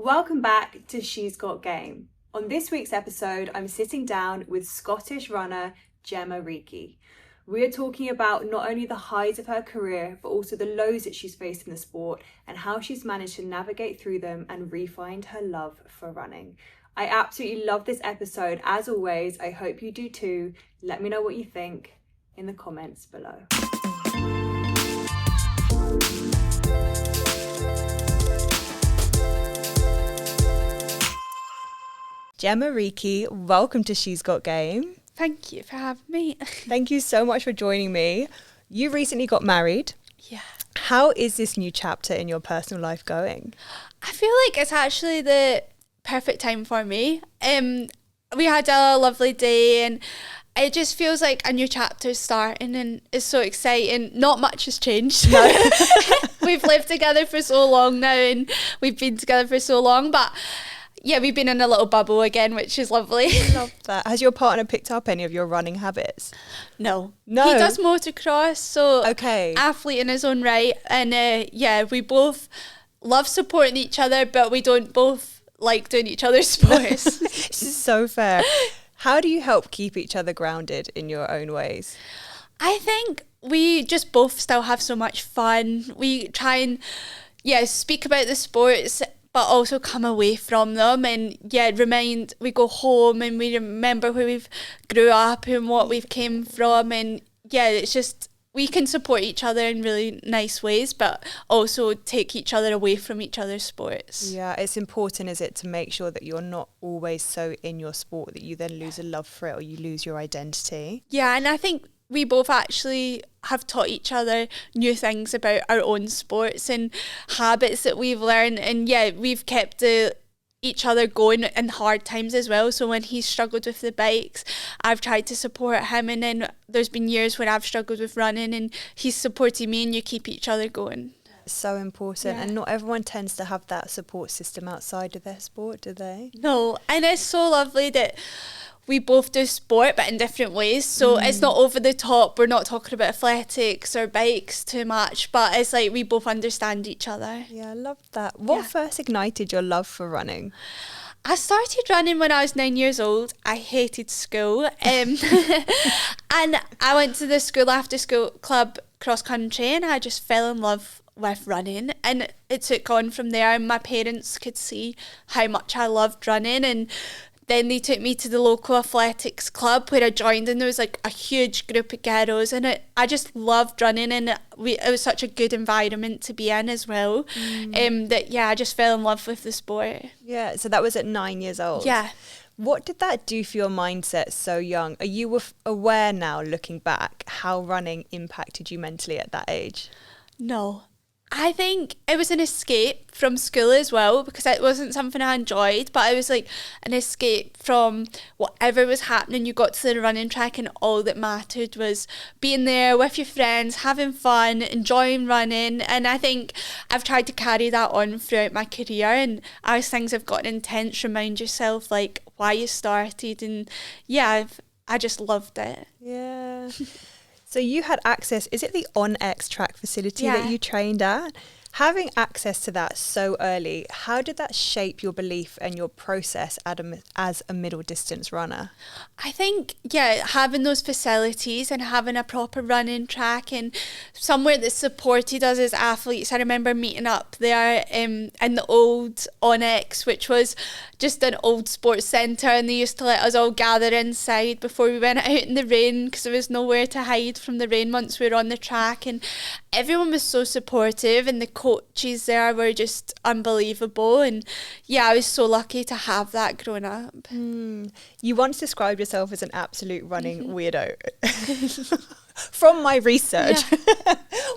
Welcome back to She's Got Game. On this week's episode, I'm sitting down with Scottish runner Jemma Reekie. We are talking about not only the highs of her career, but also the lows that she's faced in the sport and how she's managed to navigate through them and re-find her love for running. I absolutely love this episode. As always, I hope you do too. Let me know what you think in the comments below. Jemma Reekie, welcome to She's Got Game. Thank you for having me. Thank you so much for joining me. You recently got married. Yeah. How is this new chapter in your personal life going? I feel like it's actually the perfect time for me. We had a lovely day and it just feels like a new chapter starting and it's so exciting. Not much has changed. No. We've lived together for so long now and we've been together for so long, but yeah, we've been in a little bubble again, which is lovely. Love that. Has your partner picked up any of your running habits? No. He does motocross, so okay. Athlete in his own right. And we both love supporting each other, but we don't both like doing each other's sports. This is so fair. How do you help keep each other grounded in your own ways? I think we just both still have so much fun. We try and speak about the sports, but also come away from them and we go home and we remember where we've grew up and what we've came from, and it's just we can support each other in really nice ways but also take each other away from each other's sports. Yeah, it's important, is it, to make sure that you're not always so in your sport that you then lose a love for it or you lose your identity. Yeah, and I think we both actually have taught each other new things about our own sports and habits that we've learned. And we've kept each other going in hard times as well. So when he's struggled with the bikes, I've tried to support him. And then there's been years when I've struggled with running and he's supported me, and you keep each other going. So important. And not everyone tends to have that support system outside of their sport, do they? No, and it's so lovely that we both do sport but in different ways, so it's not over the top. We're not talking about athletics or bikes too much, but it's like we both understand each other. Yeah, I love that. What first ignited your love for running? I started running when I was 9 years old. I hated school and I went to the school after school club cross country and I just fell in love with running, and it took on from there, and my parents could see how much I loved running, and then they took me to the local athletics club where I joined, and there was like a huge group of girls, and I just loved running, and it was such a good environment to be in as well. I just fell in love with the sport. Yeah, so that was at 9 years old. Yeah. What did that do for your mindset so young? Are you aware now, looking back, how running impacted you mentally at that age? No. I think it was an escape from school as well, because it wasn't something I enjoyed, but it was like an escape from whatever was happening. You got to the running track and all that mattered was being there with your friends, having fun, enjoying running. And I think I've tried to carry that on throughout my career, and as things have gotten intense, remind yourself like why you started, and I just loved it. Yeah. So you had access, is it the OnX track facility that you trained at? Having access to that so early, how did that shape your belief and your process as a middle distance runner? I think, having those facilities and having a proper running track and somewhere that supported us as athletes. I remember meeting up there in the old OnX, which was just an old sports centre, and they used to let us all gather inside before we went out in the rain, because there was nowhere to hide from the rain once we were on the track, and everyone was so supportive, and the coaches there were just unbelievable, and I was so lucky to have that growing up. You once described yourself as an absolute running weirdo. From my research,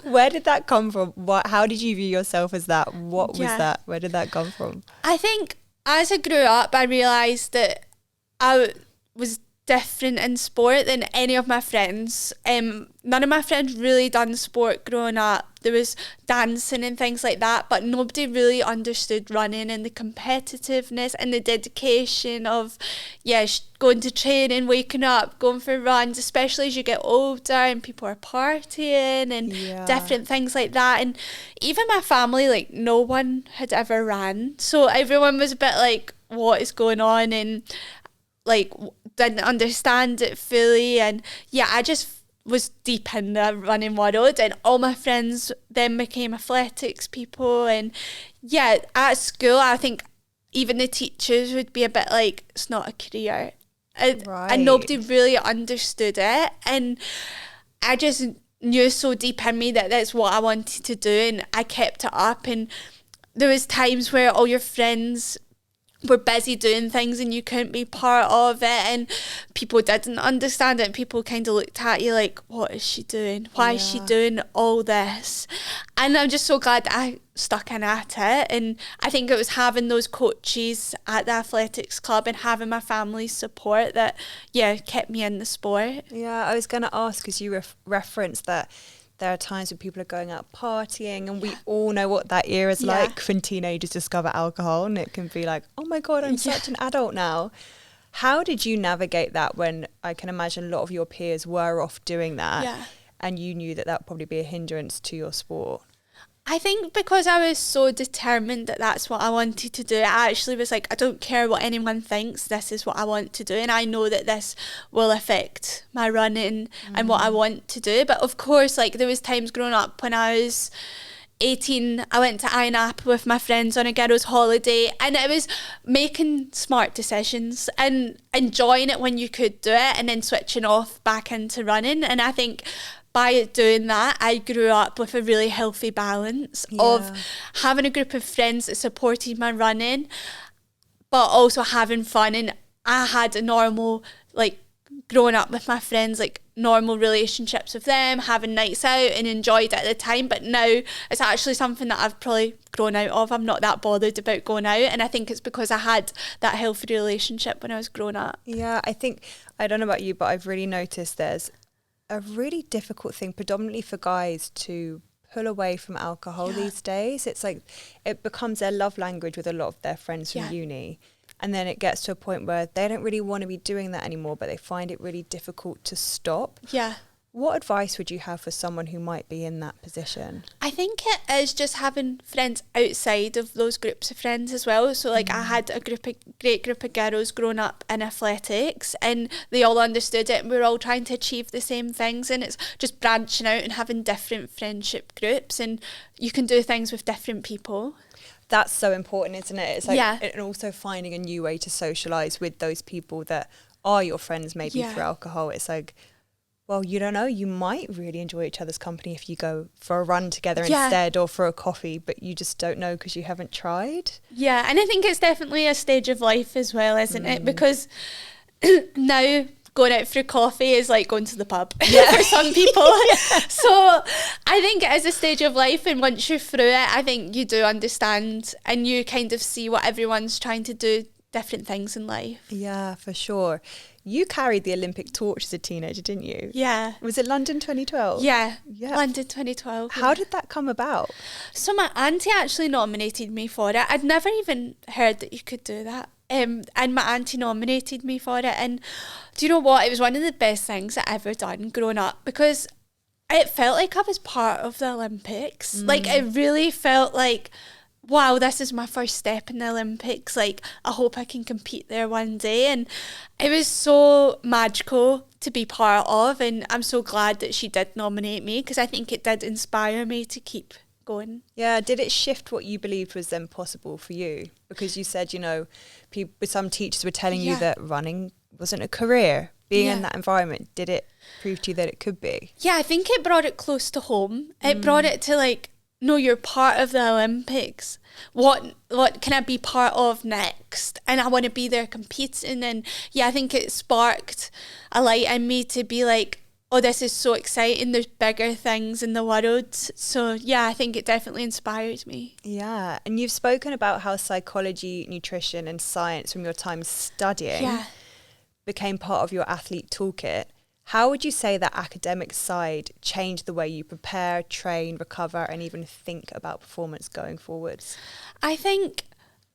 where did that come from? How did you view yourself as that? What was that? Where did that come from? I think as I grew up, I realised that I was different in sport than any of my friends. None of my friends really done sport growing up. There was dancing and things like that, but nobody really understood running and the competitiveness and the dedication of going to training, waking up, going for runs, especially as you get older and people are partying and different things like that. And even my family, like, no one had ever ran, so everyone was a bit like, what is going on? And like, didn't understand it fully. And I just was deep in the running world, and all my friends then became athletics people. And at school, I think even the teachers would be a bit like, it's not a career, and nobody really understood it. And I just knew so deep in me that that's what I wanted to do, and I kept it up. And there was times where all your friends were busy doing things and you couldn't be part of it, and people didn't understand it. People kind of looked at you like, what is she doing? Why is she doing all this? And I'm just so glad that I stuck in at it. And I think it was having those coaches at the athletics club and having my family's support that kept me in the sport. I was going to ask, because you referenced that there are times when people are going out partying, and we all know what that era is like when teenagers discover alcohol, and it can be like, oh my God, I'm such an adult now. How did you navigate that when I can imagine a lot of your peers were off doing that and you knew that would probably be a hindrance to your sport? I think because I was so determined that that's what I wanted to do, I actually was like, I don't care what anyone thinks, this is what I want to do, and I know that this will affect my running and what I want to do. But of course, like, there was times growing up when I was 18, I went to INAP with my friends on a girls' holiday, and it was making smart decisions and enjoying it when you could do it, and then switching off back into running. And I think by doing that, I grew up with a really healthy balance of having a group of friends that supported my running, but also having fun. And I had a normal, like, growing up with my friends, like, normal relationships with them, having nights out, and enjoyed it at the time. But now it's actually something that I've probably grown out of. I'm not that bothered about going out, and I think it's because I had that healthy relationship when I was growing up. I think, I don't know about you, but I've really noticed there's a really difficult thing, predominantly for guys, to pull away from alcohol these days. It's like it becomes their love language with a lot of their friends from uni. And then it gets to a point where they don't really want to be doing that anymore, but they find it really difficult to stop. What advice would you have for someone who might be in that position? I think it is just having friends outside of those groups of friends as well. So, like, I had a great group of girls growing up in athletics, and they all understood it, and we were all trying to achieve the same things. And it's just branching out and having different friendship groups, and you can do things with different people. That's so important, isn't it? It's like, and also finding a new way to socialise with those people that are your friends, maybe through alcohol. It's like, well, you don't know, you might really enjoy each other's company if you go for a run together instead, or for a coffee, but you just don't know because you haven't tried. And I think it's definitely a stage of life as well, isn't it? Because now going out for a coffee is like going to the pub for some people. So I think it is a stage of life, and once you're through it, I think you do understand, and you kind of see what everyone's trying to do, different things in life. Yeah, for sure. You carried the Olympic torch as a teenager, didn't you? Yeah. Was it London 2012? Yeah. London 2012. How did that come about? So my auntie actually nominated me for it. I'd never even heard that you could do that. And my auntie nominated me for it. And do you know what? It was one of the best things I ever done growing up, because it felt like I was part of the Olympics. Like, it really felt like, wow, this is my first step in the Olympics. Like, I hope I can compete there one day. And it was so magical to be part of. And I'm so glad that she did nominate me, because I think it did inspire me to keep going. Yeah, did it shift what you believed was then possible for you? Because you said, you know, some teachers were telling you that running wasn't a career. Being in that environment, did it prove to you that it could be? Yeah, I think it brought it close to home. It brought it to, like, no, you're part of the Olympics. What can I be part of next? And I want to be there competing. And yeah, I think it sparked a light in me to be like, oh, this is so exciting. There's bigger things in the world. So yeah, I think it definitely inspired me. Yeah. And you've spoken about how psychology, nutrition and science from your time studying. Yeah. became part of your athlete toolkit, how would you say that academic side changed the way you prepare, train, recover, and even think about performance going forwards? I think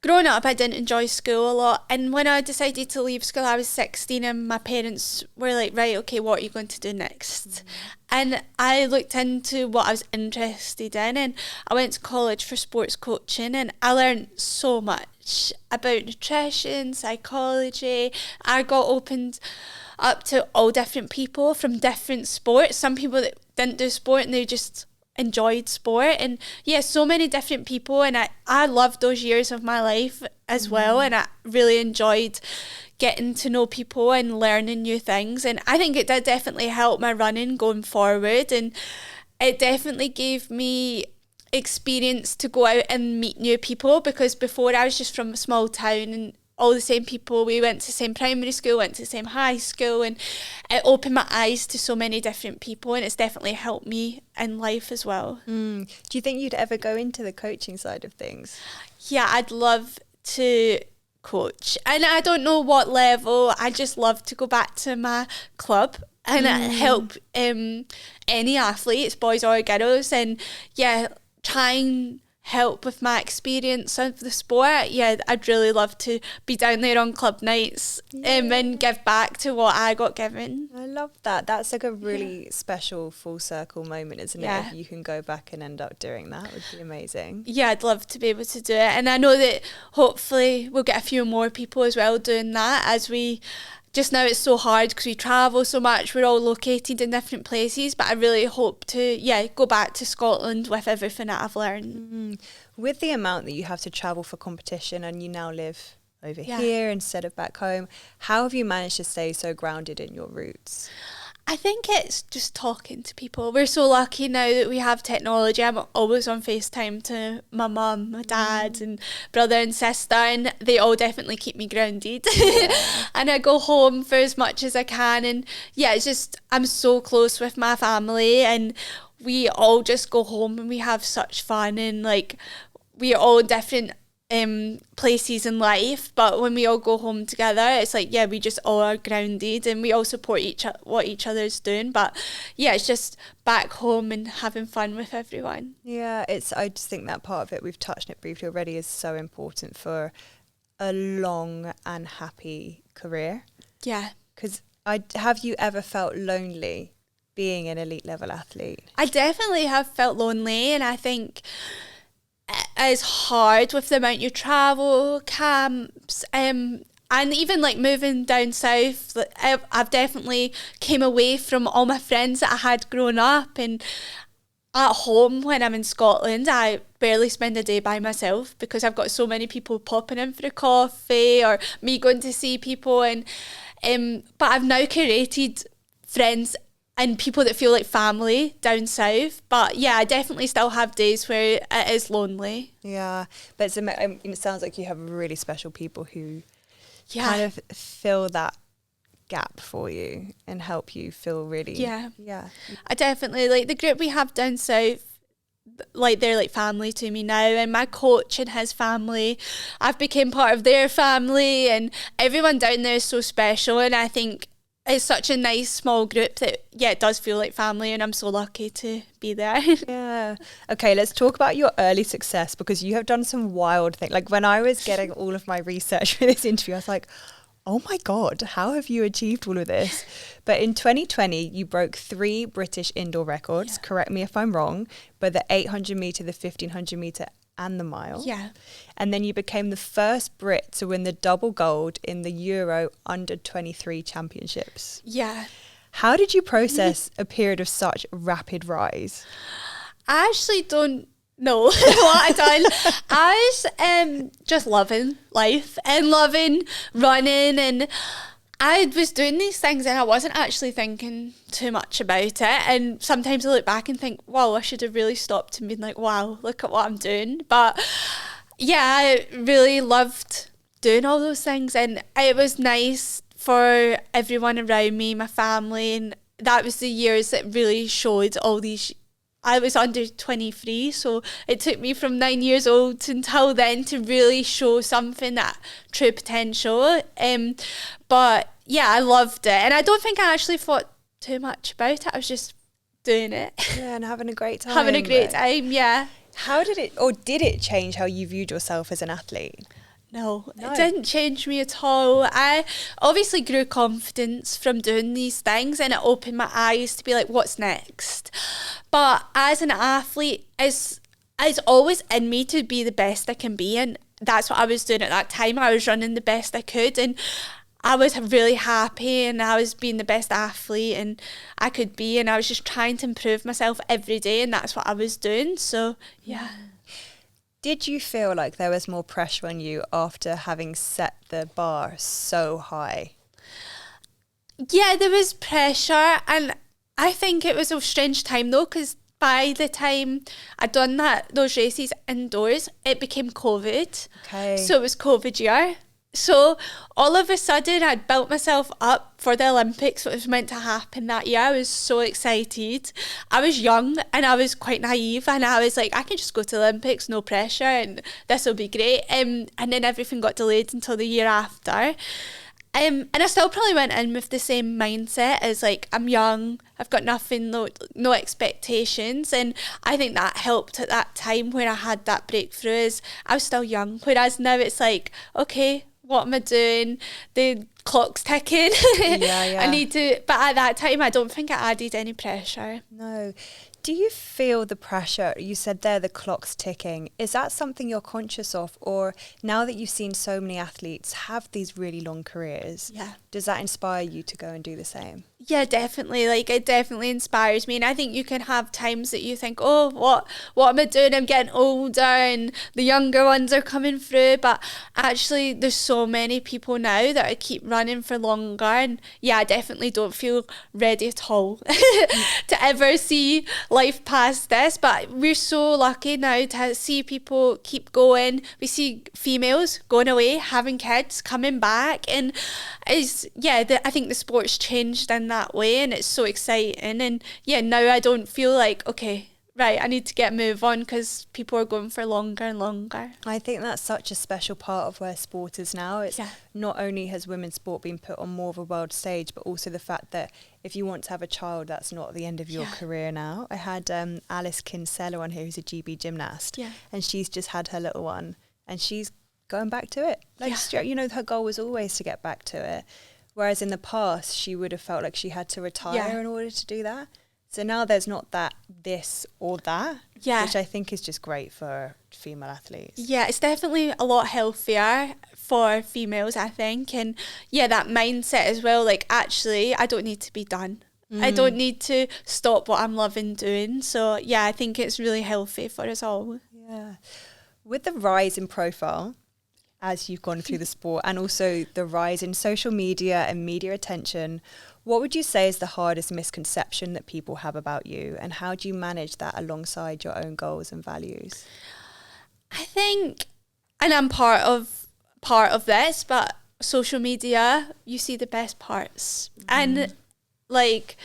growing up, I didn't enjoy school a lot. And when I decided to leave school, I was 16 and my parents were like, right, okay, what are you going to do next? And I looked into what I was interested in, and I went to college for sports coaching, and I learned so much about nutrition, psychology. I got opened up to all different people from different sports. Some people that didn't do sport and they just enjoyed sport, and so many different people, and I loved those years of my life as well, and I really enjoyed getting to know people and learning new things, and I think it did definitely help my running going forward, and it definitely gave me experience to go out and meet new people, because before I was just from a small town and all the same people. We went to the same primary school, went to the same high school, and it opened my eyes to so many different people, and it's definitely helped me in life as well. Do you think you'd ever go into the coaching side of things? Yeah, I'd love to coach, and I don't know what level. I just love to go back to my club and help any athletes, boys or girls, and try and help with my experience of the sport. I'd really love to be down there on club nights and give back to what I got given. I love that. That's like a really special full circle moment, isn't it? If you can go back and end up doing that, would be amazing. Yeah, I'd love to be able to do it, and I know that hopefully we'll get a few more people as well doing that, as we just now it's so hard because we travel so much, we're all located in different places, but I really hope to go back to Scotland with everything that I've learned. With the amount that you have to travel for competition, and you now live over here instead of back home, how have you managed to stay so grounded in your roots? I think it's just talking to people. We're so lucky now that we have technology. I'm always on FaceTime to my mum, my dad and brother and sister, and they all definitely keep me grounded. And I go home for as much as I can, and it's just, I'm so close with my family, and we all just go home and we have such fun, and like we are all different places in life, but when we all go home together, it's like we just all are grounded, and we all support what each other's doing. But it's just back home and having fun with everyone. I just think that part of it, we've touched on it briefly already, is so important for a long and happy career. Because have you ever felt lonely being an elite level athlete? I definitely have felt lonely, and I think it's hard with the amount you travel, camps, and even like moving down south. I've definitely came away from all my friends that I had growing up, and at home when I'm in Scotland I barely spend a day by myself because I've got so many people popping in for a coffee or me going to see people, and but I've now curated friends and people that feel like family down south. But I definitely still have days where it is lonely. But it sounds like you have really special people who kind of fill that gap for you and help you feel really I definitely like the group we have down south. Like they're like family to me now, and my coach and his family, I've become part of their family, and everyone down there is so special, and I think it's such a nice small group that it does feel like family, and I'm so lucky to be there. Okay, let's talk about your early success, because you have done some wild things. Like when I was getting all of my research for this interview, I was like, oh my God, how have you achieved all of this? But in 2020, you broke 3 British indoor records, correct me if I'm wrong, but the 800 metre, the 1500 metre and the mile. And then you became the first Brit to win the double gold in the Euro under-23 championships. How did you process a period of such rapid rise? I actually don't know what I done. I was just loving life and loving running, and I was doing these things and I wasn't actually thinking too much about it. And sometimes I look back and think, wow, I should have really stopped and been like, wow, look at what I'm doing. But I really loved doing all those things, and it was nice for everyone around me, my family, and that was the years that really showed all these. I was under 23, so it took me from 9 years old until then to really show something, that true potential. But I loved it. And I don't think I actually thought too much about it. I was just doing it. Yeah, and having a great time. Having a great time, yeah. How did it change how you viewed yourself as an athlete? No, it didn't change me at all. I obviously grew confidence from doing these things, and it opened my eyes to be like, what's next? But as an athlete, it's always in me to be the best I can be, and that's what I was doing at that time. I was running the best I could, and I was really happy, and I was being the best athlete and I could be, and I was just trying to improve myself every day, and that's what I was doing. So yeah. Did you feel like there was more pressure on you after having set the bar so high? Yeah, there was pressure, and I think it was a strange time though, because by the time I'd done those races indoors, it became COVID. Okay. So it was COVID year. So all of a sudden I'd built myself up for the Olympics, what was meant to happen that year. I was so excited. I was young and I was quite naive, and I was like, I can just go to the Olympics, no pressure, and this will be great. And then everything got delayed until the year after. And I still probably went in with the same mindset as like, I'm young, I've got nothing, no expectations. And I think that helped at that time when I had that breakthrough, is I was still young. Whereas now it's like, okay, what am I doing? The clock's ticking. Yeah. I need to, but at that time, I don't think it added any pressure. No. Do you feel the pressure? You said there the clock's ticking. Is that something you're conscious of? Or now that you've seen so many athletes have these really long careers, does that inspire you to go and do the same? Yeah, definitely. Like, it definitely inspires me. And I think you can have times that you think, oh, what am I doing? I'm getting older and the younger ones are coming through. But actually, there's so many people now that I keep running for longer. And yeah, I definitely don't feel ready at all to ever see life past this. But we're so lucky now to see people keep going. We see females going away, having kids, coming back. And I think the sport's changed in that way, and it's so exciting. And yeah, now I don't feel like, okay, right, I need to get a move on, because people are going for longer and longer. I think that's such a special part of where sport is now. It's not only has women's sport been put on more of a world stage, but also the fact that if you want to have a child, that's not the end of your career now. I had Alice Kinsella on here, who's a GB gymnast, and she's just had her little one, and she's going back to it. Her goal was always to get back to it. Whereas in the past, she would have felt like she had to retire in order to do that. So now there's not that this or that, which I think is just great for female athletes. Yeah, it's definitely a lot healthier for females, I think. And yeah, that mindset as well, like, actually, I don't need to be done. I don't need to stop what I'm loving doing. So yeah, I think it's really healthy for us all. Yeah. With the rise in profile, as you've gone through the sport, and also the rise in social media and media attention, what would you say is the hardest misconception that people have about you, and how do you manage that alongside your own goals and values? I think, and I'm part of this, but social media, you see the best parts. And like,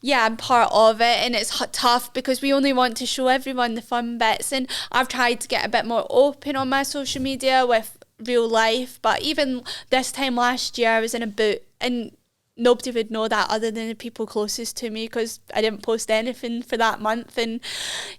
yeah, I'm part of it, and it's tough because we only want to show everyone the fun bits. And I've tried to get a bit more open on my social media with real life, but even this time last year I was in a boot, and nobody would know that other than the people closest to me, because I didn't post anything for that month. And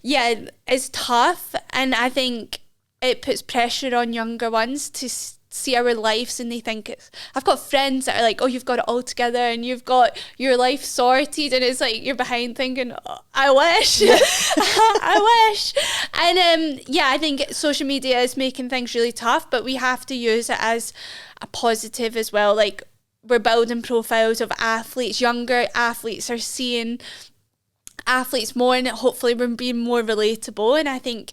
yeah, it's tough, and I think it puts pressure on younger ones to see our lives, and they think I've got friends that are like, oh, you've got it all together and you've got your life sorted, and it's like you're behind thinking, oh, I wish. I wish. And I think social media is making things really tough, but we have to use it as a positive as well. Like, we're building profiles of athletes. Younger athletes are seeing athletes more, and hopefully we're being more relatable. And I think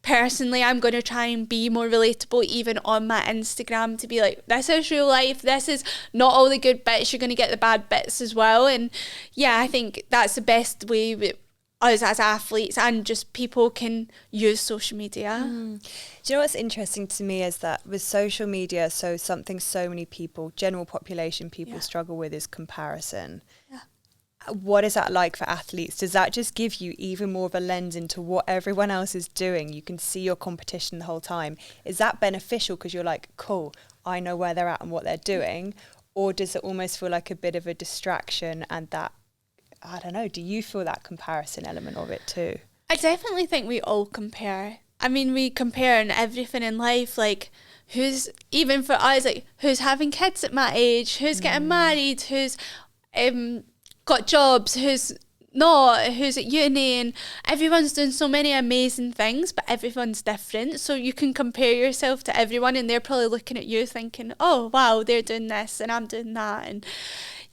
personally, I'm going to try and be more relatable even on my Instagram, to be like, this is real life, this is not all the good bits, you're going to get the bad bits as well. And yeah, I think that's the best way us as athletes and just people can use social media. Do you know what's interesting to me is that with social media, so something so many people, general population people struggle with is comparison. What is that like for athletes? Does that just give you even more of a lens into what everyone else is doing? You can see your competition the whole time. Is that beneficial because you're like, cool, I know where they're at and what they're doing? or does it almost feel like a bit of a distraction, and that, I don't know, do you feel that comparison element of it too? I definitely think we all compare. I mean, we compare in everything in life, like who's, even for us, like who's having kids at my age, who's getting married, who's got jobs, who's not, who's at uni, and everyone's doing so many amazing things, but everyone's different. So you can compare yourself to everyone, and they're probably looking at you thinking, oh wow, they're doing this and I'm doing that. And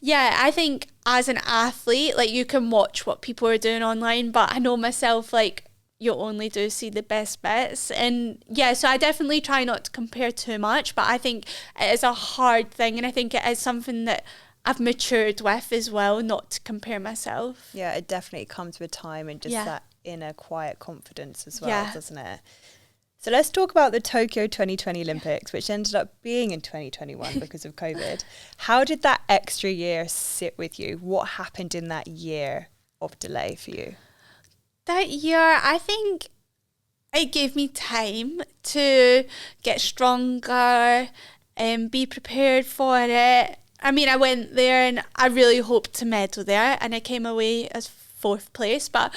yeah, I think as an athlete, like you can watch what people are doing online, but I know myself, like you only do see the best bits. And yeah, so I definitely try not to compare too much, but I think it is a hard thing, and I think it is something that I've matured with as well, not to compare myself. Yeah, it definitely comes with time and just that inner quiet confidence as well, doesn't it? So let's talk about the Tokyo 2020 Olympics, which ended up being in 2021 because of COVID. How did that extra year sit with you? What happened in that year of delay for you? That year, I think it gave me time to get stronger and be prepared for it. I mean, I went there and I really hoped to medal there, and I came away as 4th place. And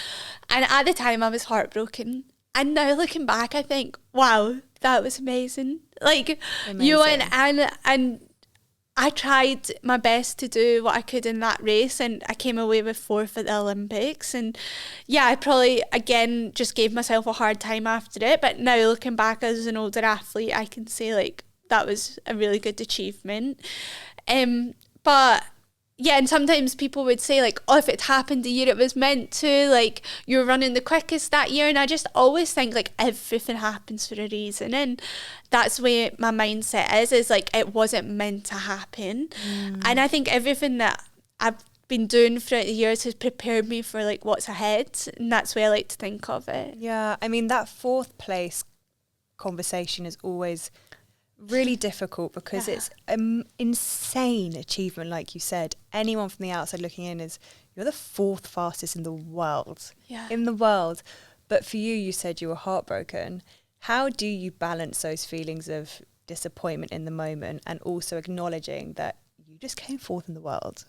at the time, I was heartbroken. And now looking back, I think, wow, that was amazing. Like, you went and I tried my best to do what I could in that race, and I came away with 4th at the Olympics. And yeah, I probably, again, just gave myself a hard time after it. But now looking back as an older athlete, I can say, like, that was a really good achievement. But yeah, and sometimes people would say, like, oh, if it happened the year it was meant to, like, you're running the quickest that year. And I just always think, like, everything happens for a reason. And that's the way my mindset is like, it wasn't meant to happen. And I think everything that I've been doing throughout the years has prepared me for, like, what's ahead. And that's the way I like to think of it. Yeah, I mean, that 4th place conversation is always really difficult because it's an insane achievement, like you said. Anyone from the outside looking in is, you're the 4th fastest in the world. But for you, you said you were heartbroken. How do you balance those feelings of disappointment in the moment and also acknowledging that you just came 4th in the world?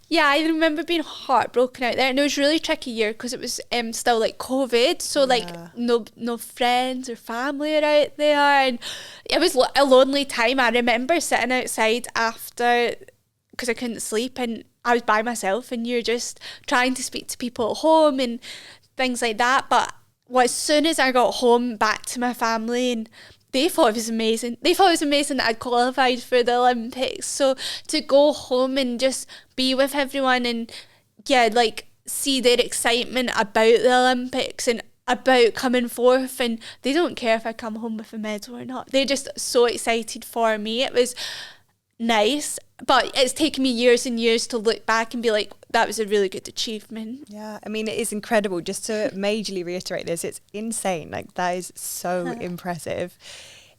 Yeah, I remember being heartbroken out there, and it was a really tricky year because it was still like COVID, so like no friends or family are out there, and it was a lonely time. I remember sitting outside after, because I couldn't sleep, and I was by myself, and you're just trying to speak to people at home and things like that. But as soon as I got home back to my family, and they thought it was amazing. They thought it was amazing that I qualified for the Olympics. So to go home and just be with everyone and, yeah, like, see their excitement about the Olympics and about coming 4th, and they don't care if I come home with a medal or not. They're just so excited for me. It was nice, but it's taken me years and years to look back and be like, that was a really good achievement. Yeah, I mean, it is incredible. Just to majorly reiterate this, it's insane. Like, that is so impressive.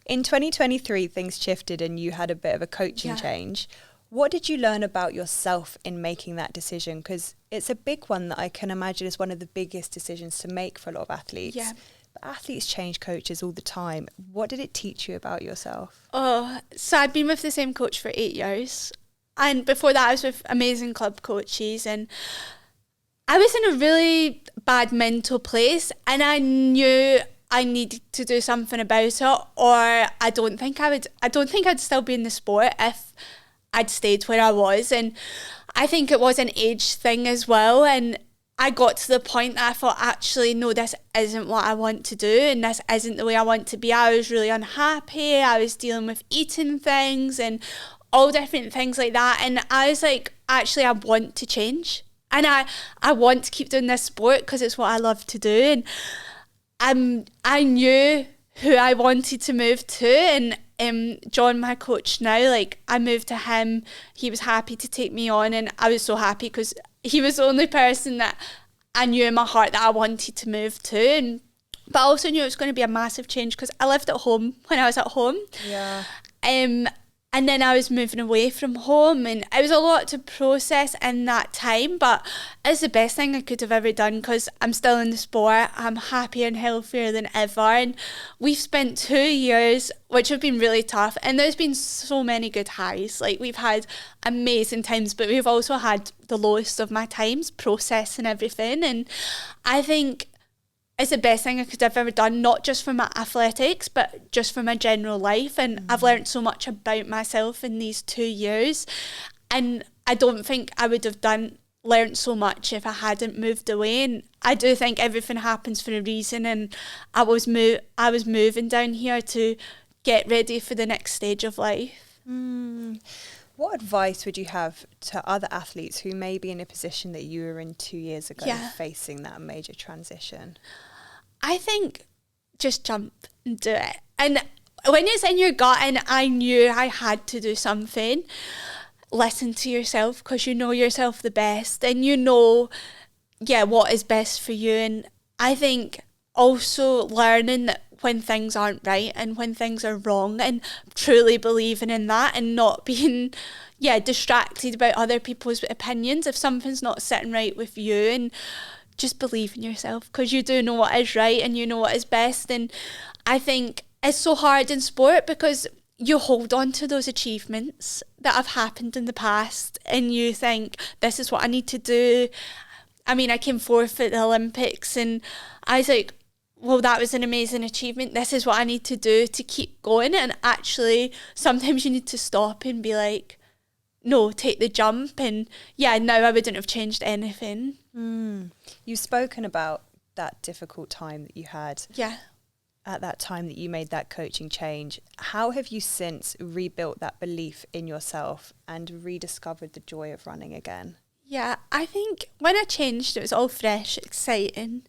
In 2023, things shifted and you had a bit of a coaching change. What did you learn about yourself in making that decision? Because it's a big one that I can imagine is one of the biggest decisions to make for a lot of athletes. Yeah. But athletes change coaches all the time. What did it teach you about yourself? Oh, so I'd been with the same coach for 8 years. And before that, I was with amazing club coaches, and I was in a really bad mental place, and I knew I needed to do something about it, or I don't think I'd still be in the sport if I'd stayed where I was. And I think it was an age thing as well. And I got to the point that I thought, actually, no, this isn't what I want to do, and this isn't the way I want to be. I was really unhappy. I was dealing with eating things and all different things like that. And I was like, actually, I want to change. And I want to keep doing this sport because it's what I love to do. And I knew who I wanted to move to. And John, my coach now, like, I moved to him. He was happy to take me on. And I was so happy because he was the only person that I knew in my heart that I wanted to move to. But I also knew it was going to be a massive change because I lived at home when I was at home. Yeah. And then I was moving away from home, and it was a lot to process in that time, but it's the best thing I could have ever done because I'm still in the sport. I'm happier and healthier than ever. And we've spent 2 years, which have been really tough. And there's been so many good highs. Like, we've had amazing times, but we've also had the lowest of my times processing everything. And I think it's the best thing I could have ever done, not just for my athletics, but just for my general life. And I've learned so much about myself in these 2 years. And I don't think I would have learned so much if I hadn't moved away. And I do think everything happens for a reason. And I was moving down here to get ready for the next stage of life. What advice would you have to other athletes who may be in a position that you were in 2 years ago, facing that major transition? I think just jump and do it. And when it's in your gut, and I knew I had to do something, listen to yourself because you know yourself the best, and you know, what is best for you. And I think also learning that when things aren't right and when things are wrong, and truly believing in that and not being distracted about other people's opinions if something's not sitting right with you, and just believe in yourself because you do know what is right and you know what is best. And I think it's so hard in sport because you hold on to those achievements that have happened in the past and you think, this is what I need to do. I mean, I came fourth at the Olympics and I was like, well, that was an amazing achievement. This is what I need to do to keep going. And actually, sometimes you need to stop and be like, no, take the jump. And now I wouldn't have changed anything. You've spoken about that difficult time that you had. Yeah. At that time that you made that coaching change. How have you since rebuilt that belief in yourself and rediscovered the joy of running again? Yeah, I think when I changed, it was all fresh, exciting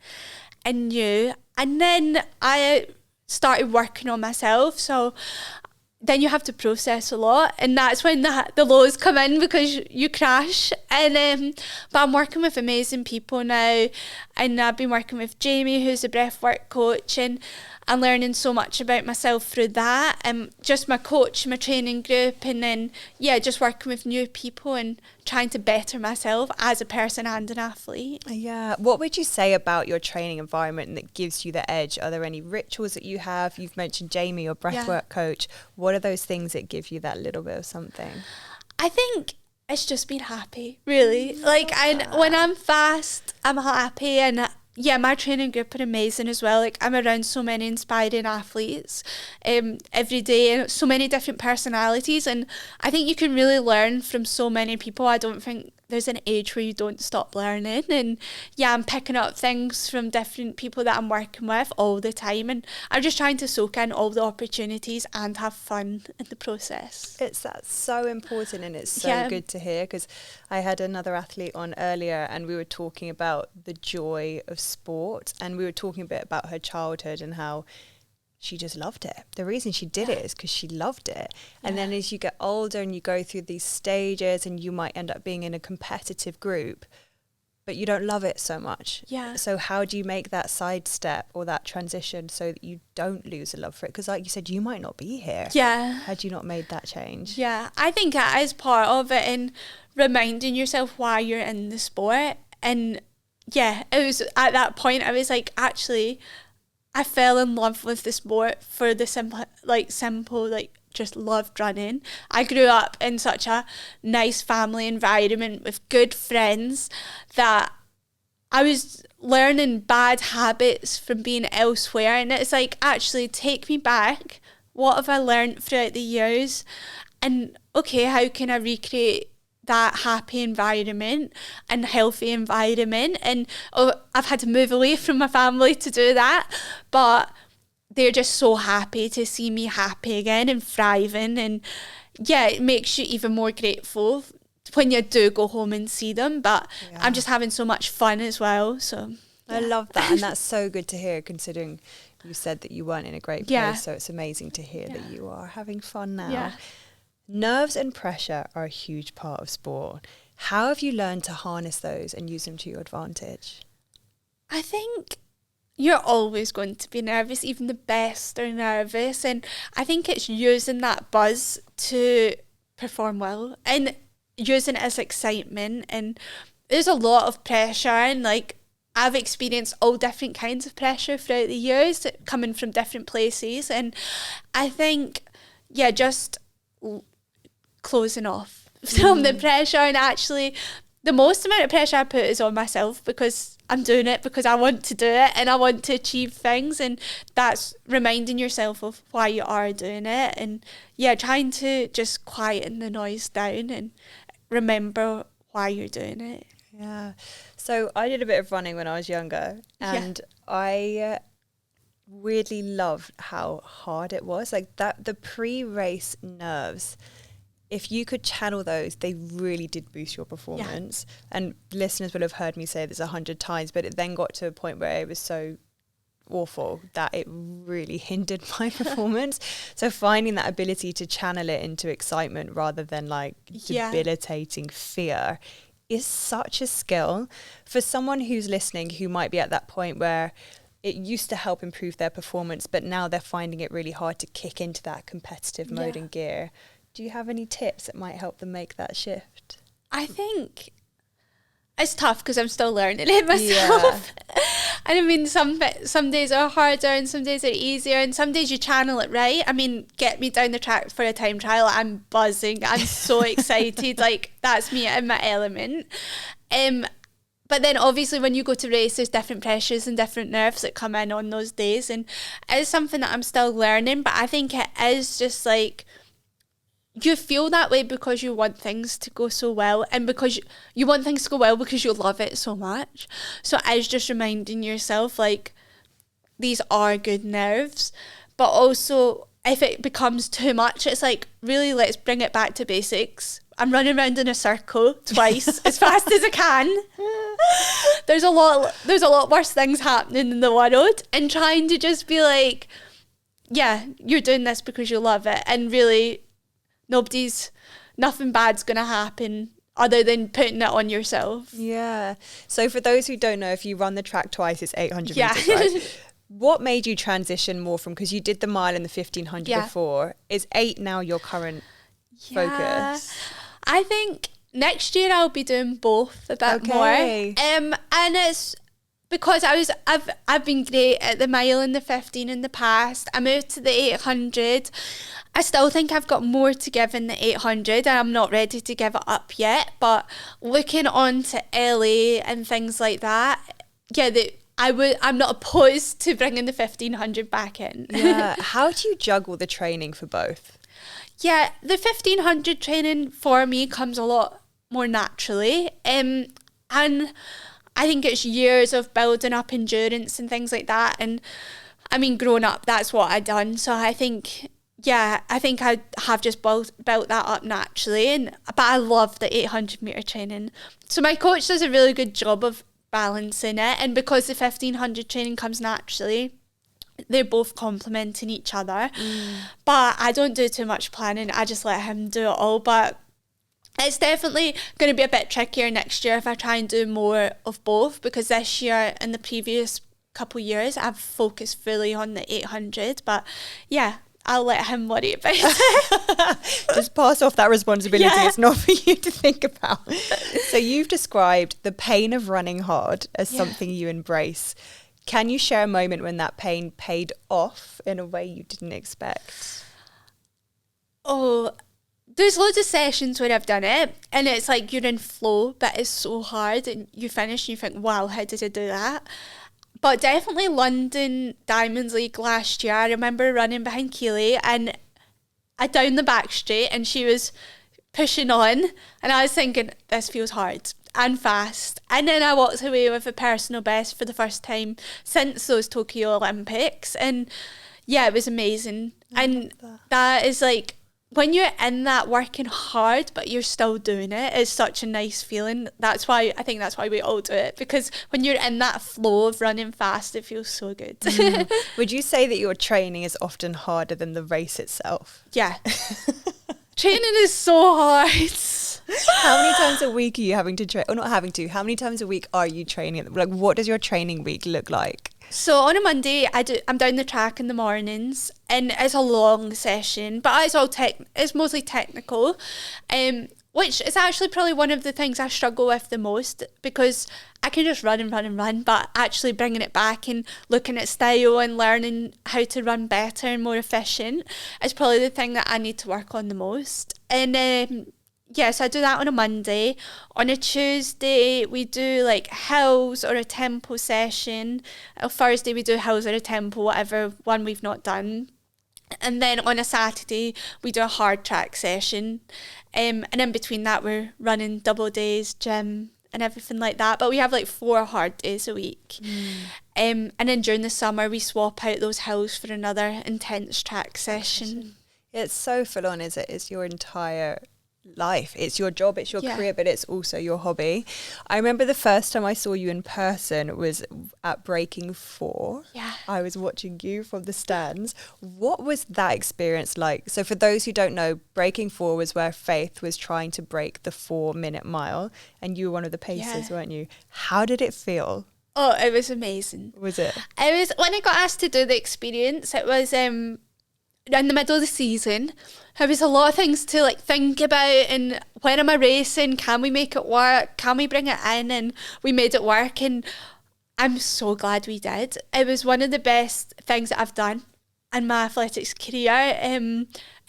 and new. And then I started working on myself. So then you have to process a lot, and that's when the lows come in because you crash. And but I'm working with amazing people now, and I've been working with Jamie, who's a breathwork coach, and I'm learning so much about myself through that. Just my coach, my training group, and then just working with new people and trying to better myself as a person and an athlete. Yeah. What would you say about your training environment that gives you the edge? Are there any rituals that you have? You've mentioned Jamie, your breathwork coach. What are those things that give you that little bit of something? I think it's just being happy, really. When I'm fast, I'm happy, and my training group are amazing as well. Like, I'm around so many inspiring athletes every day, and so many different personalities, and I think you can really learn from so many people. I don't think there's an age where you don't stop learning, and I'm picking up things from different people that I'm working with all the time, and I'm just trying to soak in all the opportunities and have fun in the process. That's so important, and it's so good to hear, because I had another athlete on earlier and we were talking about the joy of sport, and we were talking a bit about her childhood and how she just loved it. The reason she did it is because she loved it. And then as you get older and you go through these stages and you might end up being in a competitive group, but you don't love it so much. Yeah. So how do you make that sidestep or that transition so that you don't lose a love for it? Because like you said, you might not be here. Yeah. Had you not made that change? Yeah, I think that is part of it, in reminding yourself why you're in the sport. And it was at that point I was like, actually, I fell in love with the sport for the simple, just loved running. I grew up in such a nice family environment with good friends that I was learning bad habits from being elsewhere. And it's like, actually, take me back. What have I learned throughout the years? And okay, how can I recreate that happy environment and healthy environment? And I've had to move away from my family to do that, but they're just so happy to see me happy again and thriving. And it makes you even more grateful when you do go home and see them. But I'm just having so much fun as well. So I love that, and that's so good to hear, considering you said that you weren't in a great place. So it's amazing to hear that you are having fun now. Nerves and pressure are a huge part of sport. How have you learned to harness those and use them to your advantage? I think you're always going to be nervous. Even the best are nervous. And I think it's using that buzz to perform well and using it as excitement. And there's a lot of pressure, and like I've experienced all different kinds of pressure throughout the years coming from different places. And I think, yeah, just closing off from the pressure, and actually the most amount of pressure I put is on myself because I'm doing it because I want to do it and I want to achieve things, and that's reminding yourself of why you are doing it, and yeah, trying to just quieten the noise down and remember why you're doing it. Yeah. So I did a bit of running when I was younger, and I weirdly loved how hard it was. Like that, the pre-race nerves, if you could channel those, they really did boost your performance. Yeah. And listeners will have heard me say this 100 times, but it then got to a point where it was so awful that it really hindered my performance. So finding that ability to channel it into excitement rather than like debilitating fear is such a skill for someone who's listening, who might be at that point where it used to help improve their performance, but now they're finding it really hard to kick into that competitive mode and gear. Do you have any tips that might help them make that shift? I think it's tough because I'm still learning it myself. Yeah. And I mean, some days are harder and some days are easier, and some days you channel it right. I mean, get me down the track for a time trial, I'm buzzing, I'm so excited, like that's me in my element. But then obviously when you go to race, there's different pressures and different nerves that come in on those days, and it's something that I'm still learning. But I think it is just like, you feel that way because you want things to go so well, and because you want things to go well because you love it so much. So it's just reminding yourself, like, these are good nerves, but also if it becomes too much, it's like, really, let's bring it back to basics. I'm running around in a circle twice as fast as I can. There's a lot worse things happening in the world, and trying to just be like, yeah, you're doing this because you love it, and really nothing bad's gonna happen other than putting it on yourself. Yeah. So for those who don't know, if you run the track twice, it's 800 meters, right? What made you transition more from, because you did the mile and the 1500 before, is 8 now your current focus? I think next year I'll be doing both a bit more. And it's because I've been great at the mile and the 15 in the past. I moved to the 800. I still think I've got more to give in the 800, and I'm not ready to give it up yet. But looking on to LA and things like that, I'm not opposed to bringing the 1500 back in. Yeah. How do you juggle the training for both? Yeah, the 1500 training for me comes a lot more naturally. And I think it's years of building up endurance and things like that. And I mean, growing up, that's what I'd done. So I think I have just built that up naturally. But I love the 800 metre training. So my coach does a really good job of balancing it. And because the 1500 training comes naturally, they're both complementing each other. But I don't do too much planning. I just let him do it all. But it's definitely going to be a bit trickier next year if I try and do more of both, because this year and the previous couple of years I've focused fully on the 800. But yeah, I'll let him worry about it. Just pass off that responsibility. Yeah. It's not for you to think about. So you've described the pain of running hard as something you embrace. Can you share a moment when that pain paid off in a way you didn't expect? Oh, there's loads of sessions where I've done it and it's like you're in flow, but it's so hard, and you finish and you think, wow, how did I do that? But definitely London Diamonds League last year, I remember running behind Keely and I down the back straight and she was pushing on and I was thinking, this feels hard and fast. And then I walked away with a personal best for the first time since those Tokyo Olympics. And yeah, it was amazing. And that is like, when you're in that working hard, but you're still doing it, it's such a nice feeling. I think that's why we all do it, because when you're in that flow of running fast, it feels so good. Would you say that your training is often harder than the race itself? Yeah. Training is so hard. How many times a week are you having to train? Or not having to, how many times a week are you training? Like, what does your training week look like? So on a Monday, I'm down the track in the mornings, and it's a long session, but it's mostly technical, which is actually probably one of the things I struggle with the most, because I can just run and run and run, but actually bringing it back and looking at style and learning how to run better and more efficient is probably the thing that I need to work on the most. And so I do that on a Monday. On a Tuesday, we do like hills or a tempo session. On Thursday, we do hills or a tempo, whatever one we've not done. And then on a Saturday, we do a hard track session. And in between that, we're running double days, gym and everything like that. But we have like 4 hard days a week. And then during the summer, we swap out those hills for another intense track session. It's so full on, is it? It's your entire life. It's your job, it's your career, but it's also your hobby. I remember the first time I saw you in person was at Breaking 4. Yeah. I was watching you from the stands. What was that experience like? So for those who don't know, Breaking 4 was where Faith was trying to break the 4-minute mile, and you were one of the pacers, weren't you? How did it feel? Oh, it was amazing. Was it? It was, when I got asked to do the experience, it was in the middle of the season. There was a lot of things to like think about, and when am I racing? Can we make it work? Can we bring it in? And we made it work, and I'm so glad we did. It was one of the best things that I've done in my athletics career.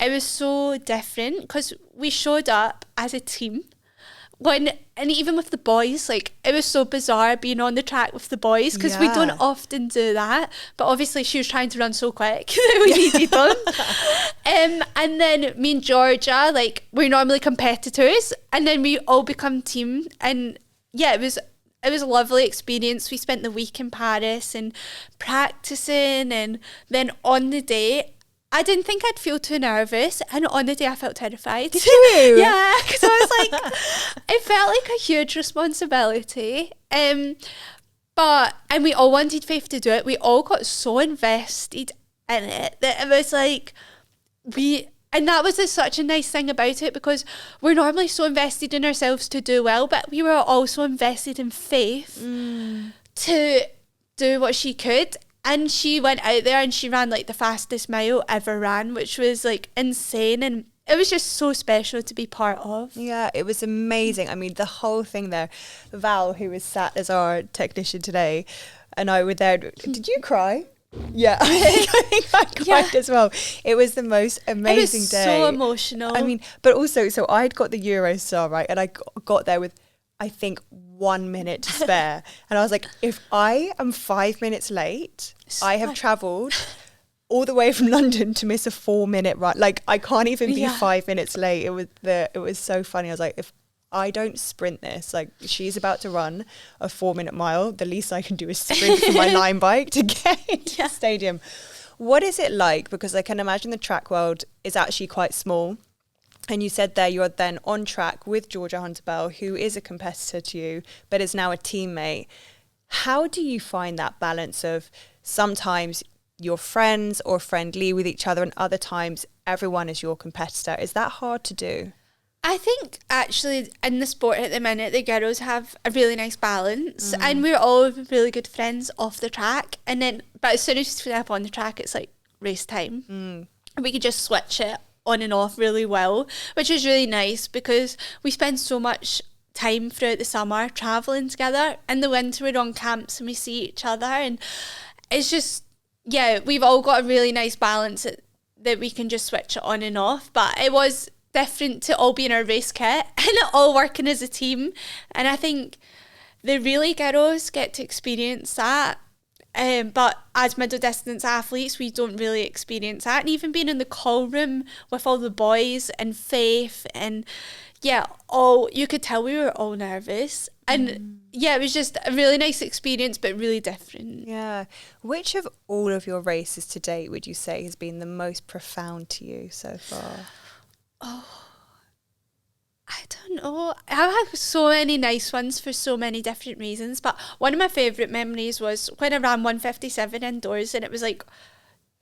It was so different because we showed up as a team. And even with the boys, like, it was so bizarre being on the track with the boys, because we don't often do that, but obviously she was trying to run so quick that we needed them. And then me and Georgia, like, we're normally competitors, and then we all become team. And it was a lovely experience. We spent the week in Paris and practicing, and then on the day, I didn't think I'd feel too nervous, and on the day I felt terrified. Did you? Yeah, because I was like, it felt like a huge responsibility. And we all wanted Faith to do it. We all got so invested in it that it was like and that was such a nice thing about it, because we're normally so invested in ourselves to do well, but we were also invested in Faith to do what she could. And she went out there and she ran like the fastest mile ever ran, which was like insane. And it was just so special to be part of. Yeah, it was amazing. I mean, the whole thing there. Val, who was sat as our technician today, and I were there. Did you cry? Yeah, I think I cried as well. It was the most amazing day. So emotional. I mean, but also, so I'd got the Eurostar, right? And I got there with, I think, 1 minute to spare. And I was like, if I am 5 minutes late, I have travelled all the way from London to miss a 4-minute run. Like, I can't even be 5 minutes late. It was so funny. I was like, if I don't sprint this, like, she's about to run a 4-minute mile, the least I can do is sprint for my line bike to get into the stadium. What is it like? Because I can imagine the track world is actually quite small. And you said there you're then on track with Georgia Hunter-Bell, who is a competitor to you, but is now a teammate. How do you find that balance of sometimes you're friends or friendly with each other, and other times everyone is your competitor? Is that hard to do? I think actually in the sport at the minute, the girls have a really nice balance, and we're all really good friends off the track. But as soon as we step on the track, it's like race time. We could just switch it on and off really well, which is really nice, because we spend so much time throughout the summer travelling together. In the winter we're on camps and we see each other, and it's just, we've all got a really nice balance that we can just switch it on and off. But it was different to all be in our race kit and all working as a team, and I think the really girls get to experience that. But as middle distance athletes, we don't really experience that. And even being in the call room with all the boys and Faith, and you could tell we were all nervous. And it was just a really nice experience, but really different. Yeah. Which of all of your races to date would you say has been the most profound to you so far? I don't know. I've had so many nice ones for so many different reasons, but one of my favourite memories was when I ran 1:57 indoors, and it was like,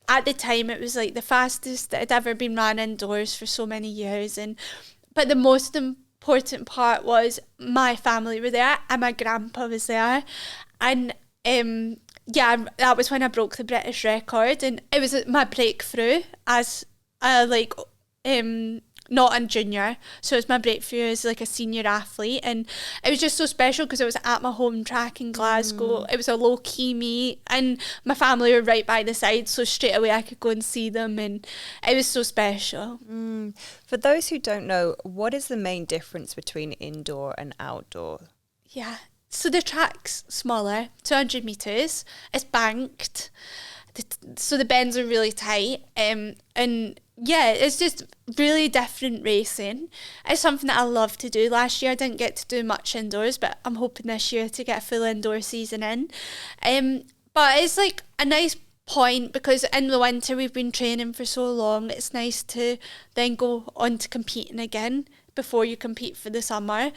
at the time, it was like the fastest that had ever been ran indoors for so many years. But the most important part was my family were there, and my grandpa was there, and yeah, that was when I broke the British record, and it was my breakthrough as a not a junior, so it was my breakthrough as like a senior athlete, and it was just so special because it was at my home track in Glasgow. It was a low key meet, and my family were right by the side, so straight away I could go and see them, and it was so special. For those who don't know, what is the main difference between indoor and outdoor? Yeah, so the track's smaller, 200 metres, it's banked, so the bends are really tight, and yeah, it's just really different racing. It's something that I love to do. Last year I didn't get to do much indoors, but I'm hoping this year to get a full indoor season in. But it's like a nice point because in the winter we've been training for so long. It's nice to then go on to competing again before you compete for the summer.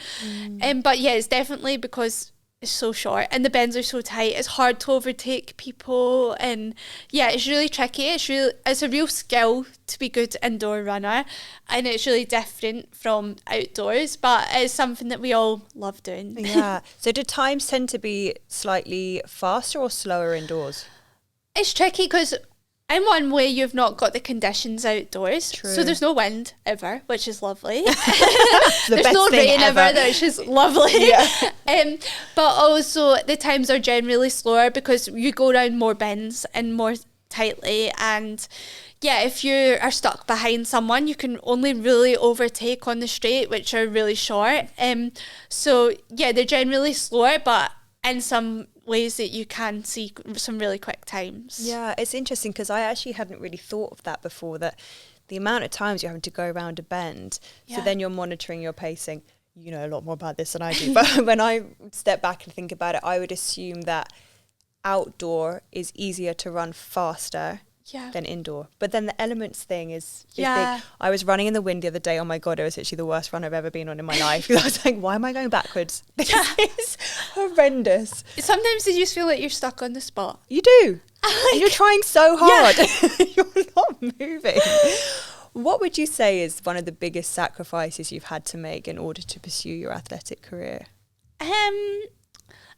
But yeah, it's definitely because it's so short and the bends are so tight. It's hard to overtake people, and yeah, it's really tricky. It's a real skill to be good indoor runner, and it's really different from outdoors, but it's something that we all love doing. Yeah. So do times tend to be slightly faster or slower indoors? It's tricky because in one way you've not got the conditions outdoors. True. So there's no wind ever, which is lovely. There's no rain ever, which is lovely. Yeah. But also the times are generally slower because you go around more bends and more tightly, and yeah, if you are stuck behind someone you can only really overtake on the straight, which are really short. So yeah, they're generally slower, but in some ways that you can see some really quick times. Yeah, it's interesting because I actually hadn't really thought of that before, that the amount of times you're having to go around a bend, so then you're monitoring your pacing. You know a lot more about this than I do, but when I step back and think about it, I would assume that outdoor is easier to run faster than indoor. But then the elements thing is big. I was running in the wind the other day. Oh my God, it was actually the worst run I've ever been on in my life. I was like, why am I going backwards? This is horrendous. Sometimes you just feel like you're stuck on the spot. You do. And you're trying so hard. You're not moving. What would you say is one of the biggest sacrifices you've had to make in order to pursue your athletic career?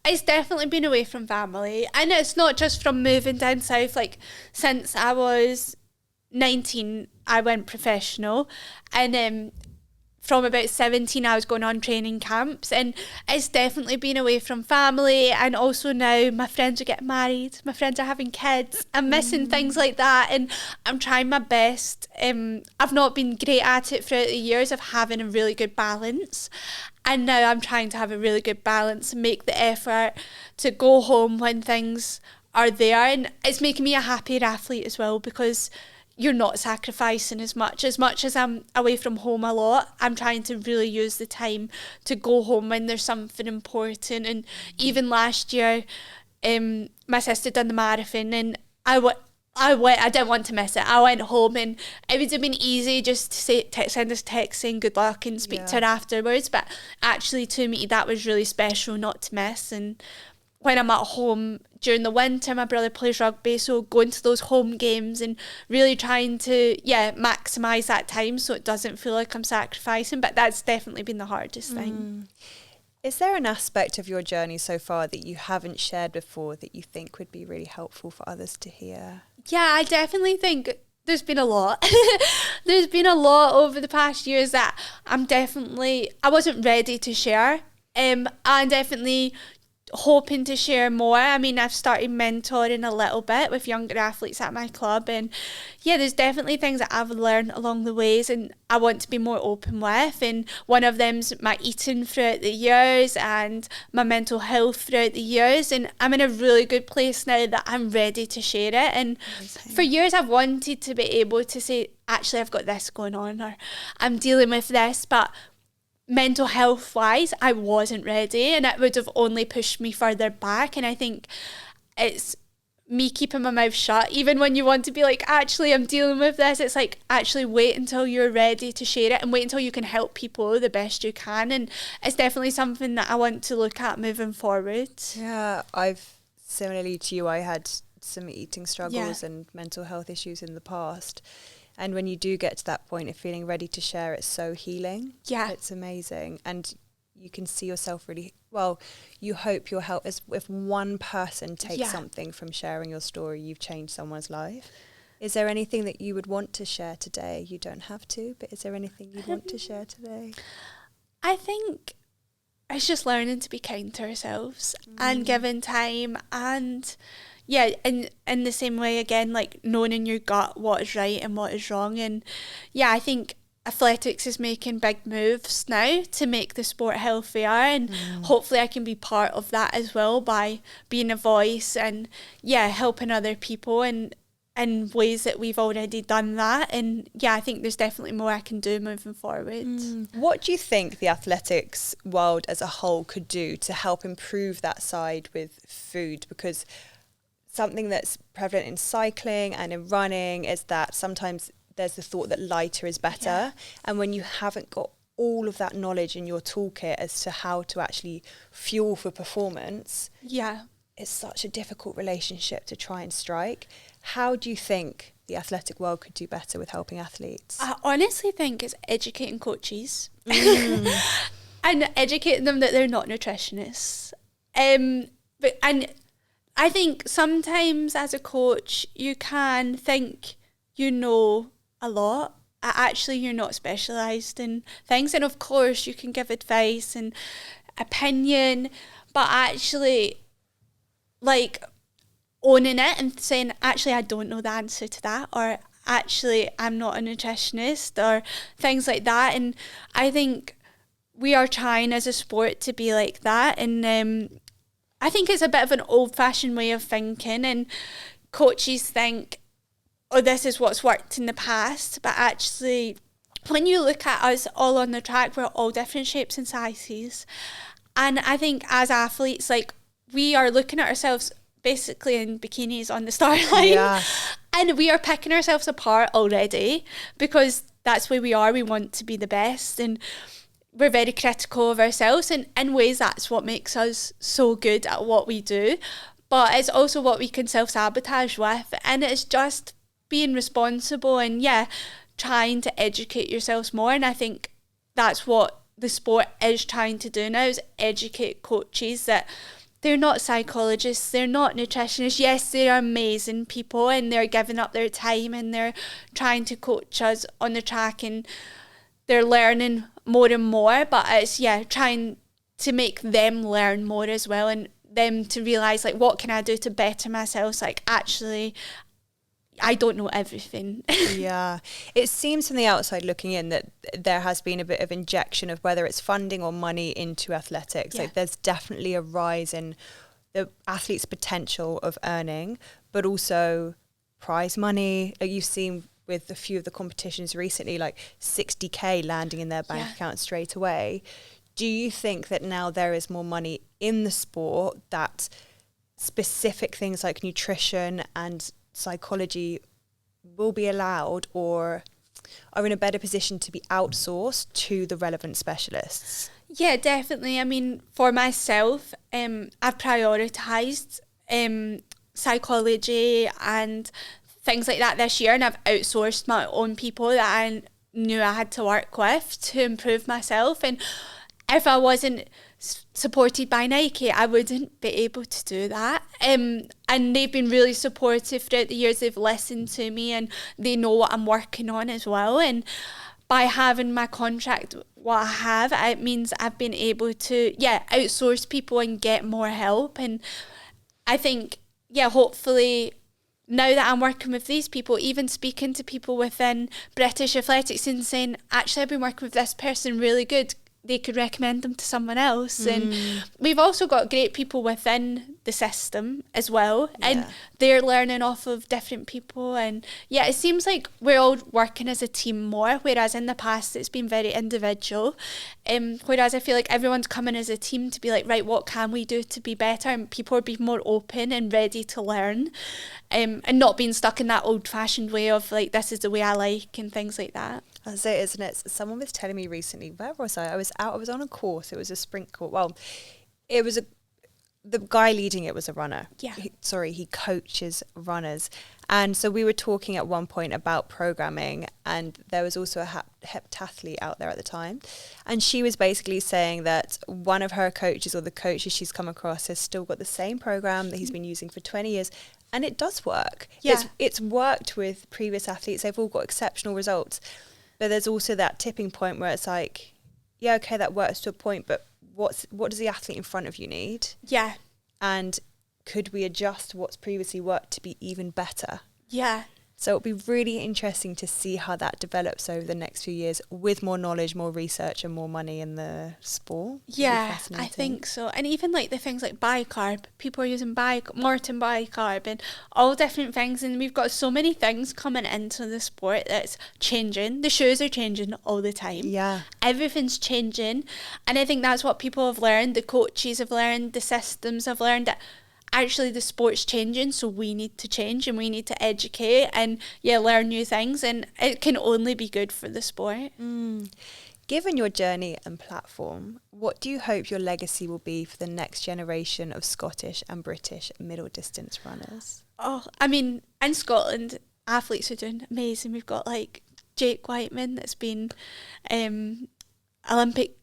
It's definitely been away from family, and it's not just from moving down south. Like, since I was 19 I went professional, and from about 17 I was going on training camps, and it's definitely been away from family. And also now my friends are getting married, my friends are having kids. I'm missing things like that, and I'm trying my best. I've not been great at it throughout the years of having a really good balance, and now I'm trying to have a really good balance and make the effort to go home when things are there. And it's making me a happier athlete as well, because you're not sacrificing as much as I'm away from home a lot. I'm trying to really use the time to go home when there's something important. And even last year, my sister done the marathon, and I didn't want to miss it. I went home, and it would have been easy just to send us text saying good luck and speak to her afterwards. But actually, to me, that was really special not to miss. And when I'm at home during the winter, my brother plays rugby, so going to those home games and really trying to maximise that time so it doesn't feel like I'm sacrificing. But that's definitely been the hardest thing. Is there an aspect of your journey so far that you haven't shared before that you think would be really helpful for others to hear? Yeah, I definitely think there's been a lot. There's been a lot over the past years that I wasn't ready to share. I'm definitely hoping to share more. I mean, I've started mentoring a little bit with younger athletes at my club, and there's definitely things that I've learned along the ways and I want to be more open with. And one of them's my eating throughout the years and my mental health throughout the years, and I'm in a really good place now that I'm ready to share it. And for years I've wanted to be able to say, actually I've got this going on, or I'm dealing with this, but mental health wise I wasn't ready, and it would have only pushed me further back. And I think it's me keeping my mouth shut even when you want to be like, actually I'm dealing with this. It's like, actually wait until you're ready to share it, and wait until you can help people the best you can. And it's definitely something that I want to look at moving forward. I've similarly to you, I had some eating struggles and mental health issues in the past. And when you do get to that point of feeling ready to share, it's so healing. Yeah. It's amazing. And you can see yourself really well. You hope you'll help, as if one person takes something from sharing your story, you've changed someone's life. Is there anything that you would want to share today? You don't have to, but is there anything you'd want to share today? I think it's just learning to be kind to ourselves and giving time, and in the same way, again, like knowing in your gut what is right and what is wrong. And I think athletics is making big moves now to make the sport healthier, and hopefully I can be part of that as well by being a voice and helping other people and in ways that we've already done that. And I think there's definitely more I can do moving forward. What do you think the athletics world as a whole could do to help improve that side with food? Because something that's prevalent in cycling and in running is that sometimes there's the thought that lighter is better. And when you haven't got all of that knowledge in your toolkit as to how to actually fuel for performance, it's such a difficult relationship to try and strike. How do you think the athletic world could do better with helping athletes? I honestly think it's educating coaches and educating them that they're not nutritionists. And I think sometimes as a coach, you can think you know a lot. Actually, you're not specialised in things. And of course, you can give advice and opinion, but actually, like, owning it and saying, actually, I don't know the answer to that, or actually, I'm not a nutritionist, or things like that. And I think we are trying as a sport to be like that. And I think it's a bit of an old-fashioned way of thinking, and coaches think, oh, this is what's worked in the past. But actually, when you look at us all on the track, we're all different shapes and sizes. And I think as athletes, like, we are looking at ourselves basically in bikinis on the start line. And we are picking ourselves apart already because that's where we are. We want to be the best, and we're very critical of ourselves, and in ways that's what makes us so good at what we do. But it's also what we can self-sabotage with, and it's just being responsible and trying to educate yourselves more. And I think that's what the sport is trying to do now, is educate coaches that they're not psychologists, they're not nutritionists. Yes, they're amazing people and they're giving up their time and they're trying to coach us on the track and they're learning more and more, but it's trying to make them learn more as well, and them to realise, like, what can I do to better myself? It's like, actually, I don't know everything. It seems from the outside looking in that there has been a bit of injection of whether it's funding or money into athletics. Like, there's definitely a rise in the athlete's potential of earning, but also prize money. Like, you've seen with a few of the competitions recently, like 60k landing in their bank account straight away. Do you think that now there is more money in the sport, that specific things like nutrition and psychology will be allowed or are in a better position to be outsourced to the relevant specialists? Yeah, definitely. I mean, for myself, I've prioritised psychology and things like that this year, and I've outsourced my own people that I knew I had to work with to improve myself. And if I wasn't supported by Nike, I wouldn't be able to do that. And they've been really supportive throughout the years. They've listened to me and they know what I'm working on as well. And by having my contract, what I have, it means I've been able to, outsource people and get more help. And I think, hopefully, now that I'm working with these people, even speaking to people within British athletics and saying, actually, I've been working with this person really good, they could recommend them to someone else. And we've also got great people within the system as well, and they're learning off of different people. And it seems like we're all working as a team more, whereas in the past it's been very individual. Whereas I feel like everyone's coming as a team to be like, right, what can we do to be better? And people are being more open and ready to learn, and not being stuck in that old-fashioned way of like, this is the way I like, and things like that. That's it, isn't it? Someone was telling me recently, where was I? I was on a course. It was a sprint course. Well, it was the guy leading it was a runner. Yeah. He coaches runners. And so we were talking at one point about programming, and there was also a heptathlete out there at the time. And she was basically saying that one of her coaches, or the coaches she's come across, has still got the same program that he's been using for 20 years. And it does work. Yeah. It's worked with previous athletes. They've all got exceptional results. But there's also that tipping point where it's like, yeah, okay, that works to a point, but what does the athlete in front of you need? Yeah. And could we adjust what's previously worked to be even better? Yeah. So it'll be really interesting to see how that develops over the next few years with more knowledge, more research and more money in the sport. Yeah, I think so. And even like the things like bicarb, people are using Morton bicarb and all different things. And we've got so many things coming into the sport that's changing. The shoes are changing all the time. Yeah. Everything's changing. And I think that's what people have learned. The coaches have learned, the systems have learned that actually the sport's changing, so we need to change and we need to educate and learn new things, and it can only be good for the sport. Given your journey and platform, what do you hope your legacy will be for the next generation of Scottish and British middle distance runners? Oh, I mean, in Scotland, athletes are doing amazing. We've got like Jake Whiteman that's been Olympic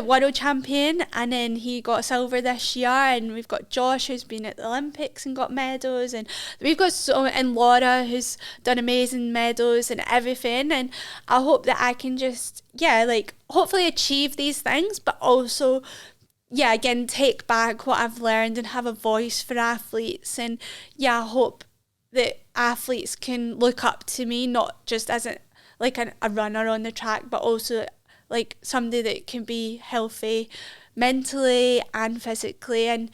world champion, and then he got silver this year, and we've got Josh who's been at the Olympics and got medals, and we've got and Laura who's done amazing medals and everything. And I hope that I can just hopefully achieve these things, but also again take back what I've learned and have a voice for athletes. And I hope that athletes can look up to me, not just as a runner on the track, but also like somebody that can be healthy mentally and physically, and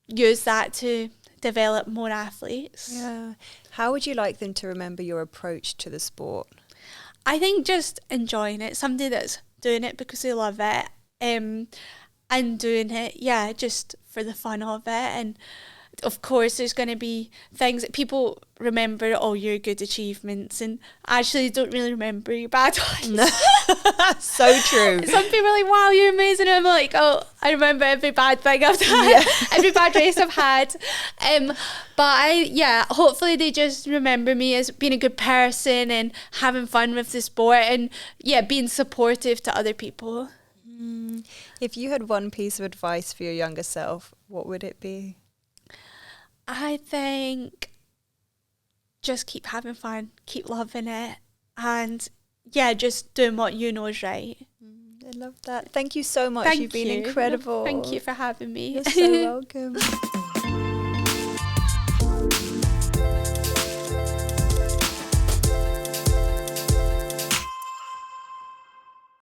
use that to develop more athletes. Yeah. How would you like them to remember your approach to the sport? I think just enjoying it, somebody that's doing it because they love it, and doing it, just for the fun of it. And of course there's going to be things that people remember, your good achievements, and actually don't really remember your bad ones. No. So true. Some people are like, wow, you're amazing. And I'm like, oh, I remember every bad thing I've done, every bad race I've had. But hopefully they just remember me as being a good person and having fun with the sport, and being supportive to other people. If you had one piece of advice for your younger self, what would it be? I think just keep having fun, keep loving it, and just doing what you know is right. I love that. Thank you so much. You've been incredible. Thank you for having me. You're so welcome.